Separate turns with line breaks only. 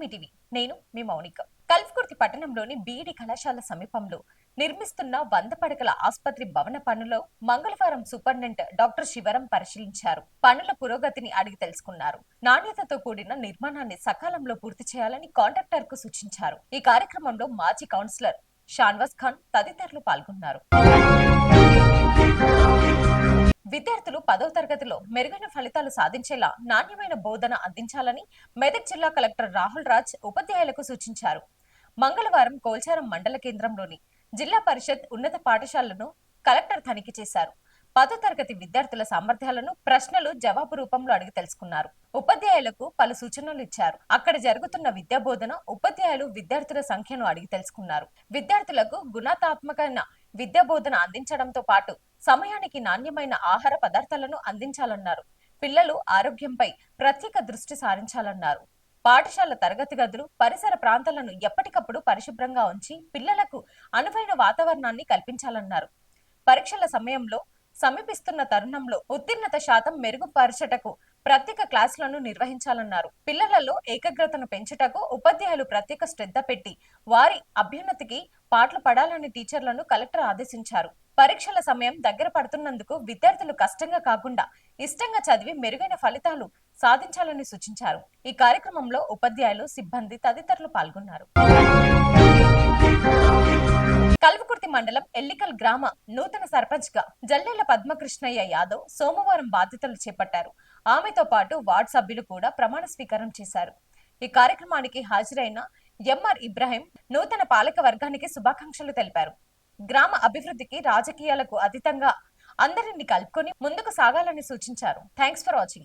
మీ TV నేను మీ మౌనిక. కల్వకుర్తి పట్టణంలోని B Ed కళాశాల సమీపంలో నిర్మిస్తున్న 100 పడకల ఆసుపత్రి భవన పనులు మంగళవారం సూపరింటెండెంట్ డాక్టర్ శివరం పరిశీలించారు. పనుల పురోగతిని అడిగి తెలుసుకున్నారు. నాణ్యతతో కూడిన నిర్మాణాన్ని సకాలంలో పూర్తి చేయాలని కాంట్రాక్టర్ కు సూచించారు. ఈ కార్యక్రమంలో మాజీ కౌన్సిలర్ షాన్వాజ్ ఖాన్ తదితరులు పాల్గొన్నారు. విద్యార్థులు 10వ తరగతిలో మెరుగైన ఫలితాలు సాధించేలా నాణ్యమైన బోధన అందించాలని మెదక్ జిల్లా కలెక్టర్ రాహుల్ రాజ్ ఉపాధ్యాయులకు సూచించారు. మంగళవారం కోల్చారం మండల కేంద్రంలోని జిల్లా పరిషత్ ఉన్నత పాఠశాలను కలెక్టర్ తనిఖీ చేశారు. 10వ తరగతి విద్యార్థుల సామర్థ్యాలను ప్రశ్నలు జవాబు రూపంలో అడిగి తెలుసుకున్నారు. ఉపాధ్యాయులకు పలు సూచనలు ఇచ్చారు. అక్కడ జరుగుతున్న విద్యా బోధన, ఉపాధ్యాయులు విద్యార్థుల సంఖ్యను అడిగి తెలుసుకున్నారు. విద్యార్థులకు గుణాత్మకమైన విద్యా బోధన అందించడంతో పాటు సమయానికి నాణ్యమైన ఆహార పదార్థాలను అందించాలన్నారు. పిల్లలు ఆరోగ్యంపై ప్రత్యేక దృష్టి సారించాలన్నారు. పాఠశాల తరగతి గదులు, పరిసర ప్రాంతాలను ఎప్పటికప్పుడు పరిశుభ్రంగా ఉంచి పిల్లలకు అనువైన వాతావరణాన్ని కల్పించాలన్నారు. పరీక్షల సమయంలో సమీపిస్తున్న తరుణంలో ఉత్తీర్ణత శాతం మెరుగుపరచటకు ప్రత్యేక క్లాసులను నిర్వహించాలన్నారు. పిల్లలలో ఏకాగ్రతను పెంచుటకు ఉపాధ్యాయులు ప్రత్యేక శ్రద్ధ పెట్టి వారి అభ్యున్నతికి పాటలు పడాలని టీచర్లను కలెక్టర్ ఆదేశించారు. పరీక్షల సమయం దగ్గర పడుతున్నందుకు విద్యార్థులు కష్టంగా కాకుండా ఇష్టంగా చదివి మెరుగైన ఫలితాలు సాధించాలని సూచించారు. ఈ కార్యక్రమంలో ఉపాధ్యాయులు, సిబ్బంది తదితరులు పాల్గొన్నారు. కల్వకుర్తి మండలం ఎల్లికల్ గ్రామ నూతన సర్పంచ్ గా జల్లెల పద్మకృష్ణయ్య యాదవ్ సోమవారం బాధ్యతలు చేపట్టారు. ఆమెతో పాటు వార్డు సభ్యులు కూడా ప్రమాణ స్వీకారం చేశారు. ఈ కార్యక్రమానికి హాజరైన ఎంఆర్ ఇబ్రాహీం నూతన పాలక వర్గానికి శుభాకాంక్షలు తెలిపారు. గ్రామ అభివృద్ధికి రాజకీయాలకు అతీతంగా అందరినీ కలుపుకొని ముందుకు సాగాలని సూచించారు. Thanks for watching.